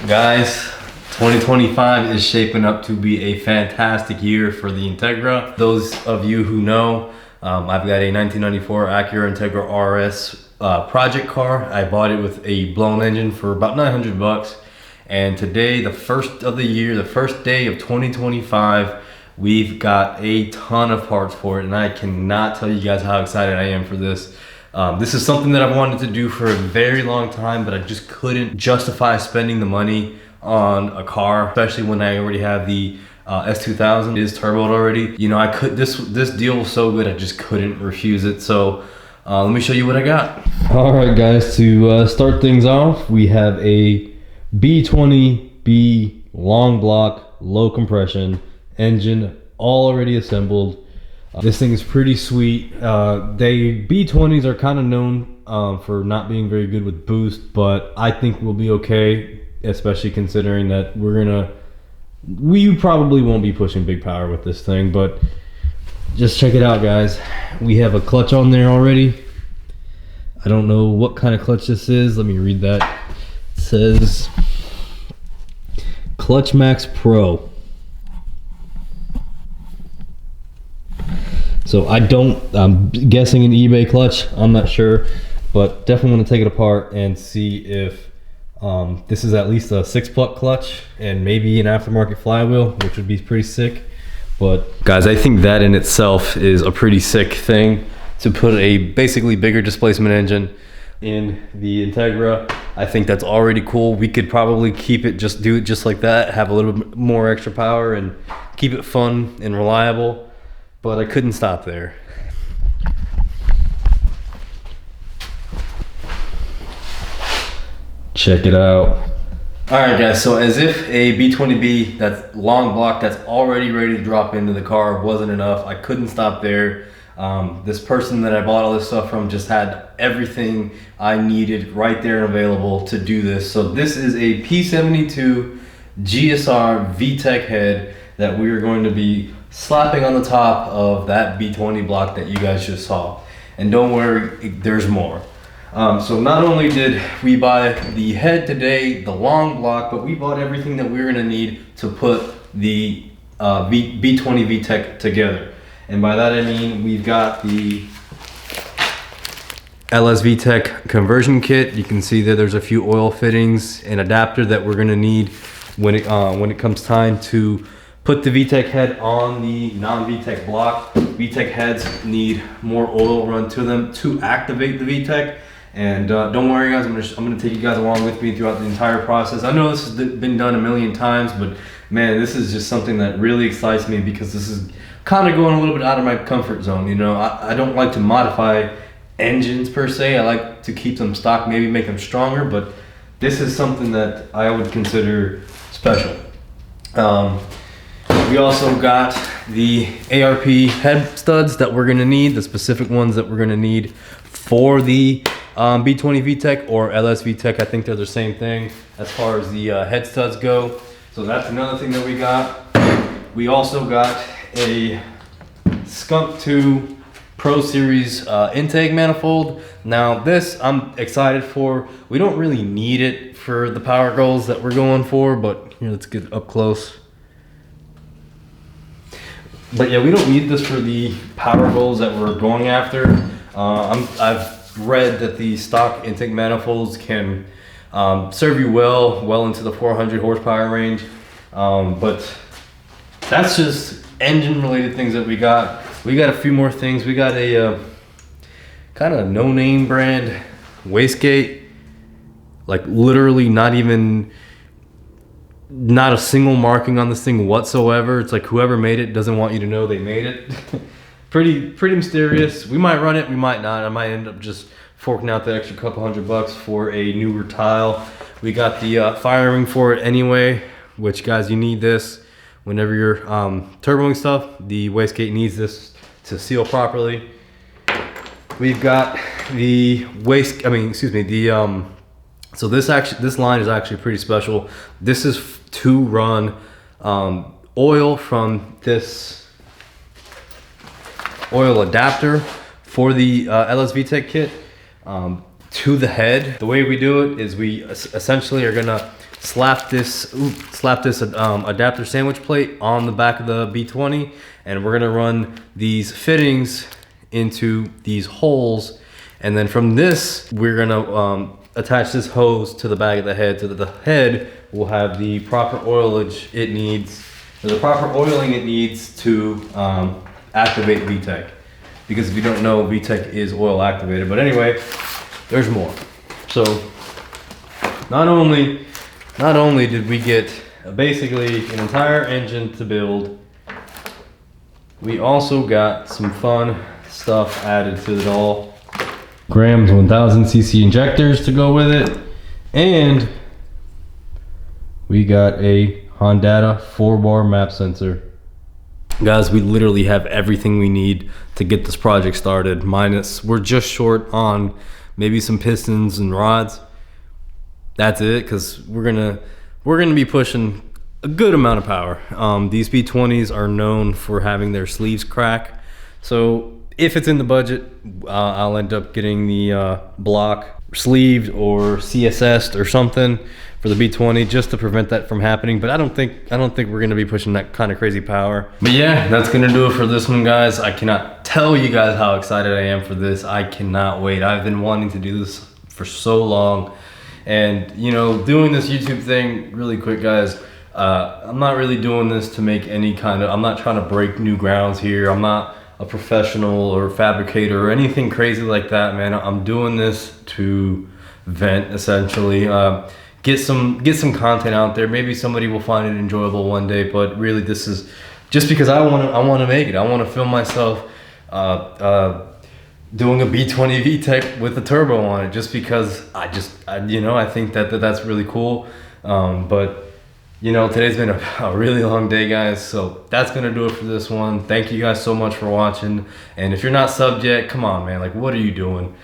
Guys, 2025 is shaping up to be a fantastic year for the Integra. Those of you who know, I've got a 1994 Acura Integra RS project car. I bought it with a blown engine for about 900 bucks. And today, the first of the year, the first day of 2025, we've got a ton of parts for it, and I cannot tell you guys how excited I am for this. This is something that I've wanted to do for a very long time, but I just couldn't justify spending the money on a car, especially when I already have the S2000. It is turboed already. You know, this deal was so good, I just couldn't refuse it. So let me show you what I got. All right, guys, to start things off, we have a B20v long block, low compression engine, all already assembled. This thing is pretty sweet. B20s are kind of known for not being very good with boost, but I think we'll be okay, especially considering that we probably won't be pushing big power with this thing. But just check it out, guys. We have a clutch on there already. I don't know what kind of clutch this is. Let me read that. It says Clutch Max Pro. So I'm guessing an eBay clutch, I'm not sure, but definitely want to take it apart and see if this is at least a 6-pluck clutch and maybe an aftermarket flywheel, which would be pretty sick. But guys, I think that in itself is a pretty sick thing, to put a basically bigger displacement engine in the Integra. I think that's already cool. We could probably do it just like that, have a little bit more extra power and keep it fun and reliable. But I couldn't stop there. Check it out. All right, guys, so as if a B20B, that's long block, that's already ready to drop into the car, wasn't enough, I couldn't stop there. This person that I bought all this stuff from just had everything I needed right there and available to do this. So this is a P72 GSR VTEC head that we are going to be slapping on the top of that B20 block that you guys just saw. And don't worry, there's more. So not only did we buy the head today, the long block, but we bought everything that we were gonna need to put the B20 VTEC together. And by that I mean we've got the LS VTEC conversion kit. You can see that there's a few oil fittings and adapter that we're gonna need when it comes time to put the VTEC head on the non-VTEC block. VTEC heads need more oil run to them to activate the VTEC. And don't worry, guys, I'm gonna take you guys along with me throughout the entire process. I know this has been done a million times, but man, this is just something that really excites me, because this is kind of going a little bit out of my comfort zone. You know, I don't like to modify engines per se. I like to keep them stock, maybe make them stronger, but this is something that I would consider special. We also got the ARP head studs that we're gonna need, the specific ones that we're gonna need for the B20 VTEC or LS VTEC. I think they're the same thing as far as the head studs go. So that's another thing that we got. We also got a Skunk 2 Pro Series intake manifold. Now this I'm excited for. We don't really need it for the power goals that we're going for, but here, let's get up close. But yeah, we don't need this for the power goals that we're going after. I've read that the stock intake manifolds can serve you well into the 400 horsepower range. But that's just engine related things that we got. We got a few more things. We got a kind of no-name brand wastegate. Like literally not a single marking on this thing whatsoever. It's like whoever made it doesn't want you to know they made it. pretty mysterious. We might run it, we might not. I might end up just forking out the extra couple $100 for a newer tile. We got the fire ring for it anyway, which, guys, you need this whenever you're turboing stuff. The wastegate needs this to seal properly. We've got the so this line is actually pretty special. This is to run oil from this oil adapter for the LS VTEC kit to the head. The way we do it is we essentially are gonna slap this adapter sandwich plate on the back of the B20, and we're gonna run these fittings into these holes, and then from this we're gonna attach this hose to the back of the head, so that the head will have the proper oilage it needs, or the proper oiling it needs to activate VTEC. Because if you don't know, VTEC is oil activated. But anyway, there's more. So not only did we get basically an entire engine to build, we also got some fun stuff added to it all. Graham's 1000cc injectors to go with it, and we got a Hondata 4-bar map sensor. Guys, we literally have everything we need to get this project started, minus we're just short on maybe some pistons and rods. That's it, because we're gonna be pushing a good amount of power. These B20s are known for having their sleeves crack, so if it's in the budget, I'll end up getting the block sleeved or CSS'd or something for the B20 just to prevent that from happening. But I don't think we're gonna be pushing that kind of crazy power. But yeah, that's gonna do it for this one, guys. I cannot tell you guys how excited I am for this. I cannot wait. I've been wanting to do this for so long. And you know, doing this YouTube thing, really quick, guys, I'm not really doing this to make any kind of, I'm not trying to break new grounds here. I'm not a professional or fabricator or anything crazy like that, man. I'm doing this to vent, essentially. Get some content out there. Maybe somebody will find it enjoyable one day, but really this is just because I want to make it. I want to film myself doing a B20 VTEC with a turbo on it, just because I think that's really cool. But you know, today's been a really long day, guys, so that's gonna do it for this one. Thank you guys so much for watching, and if you're not subbed yet, come on, man, like, what are you doing?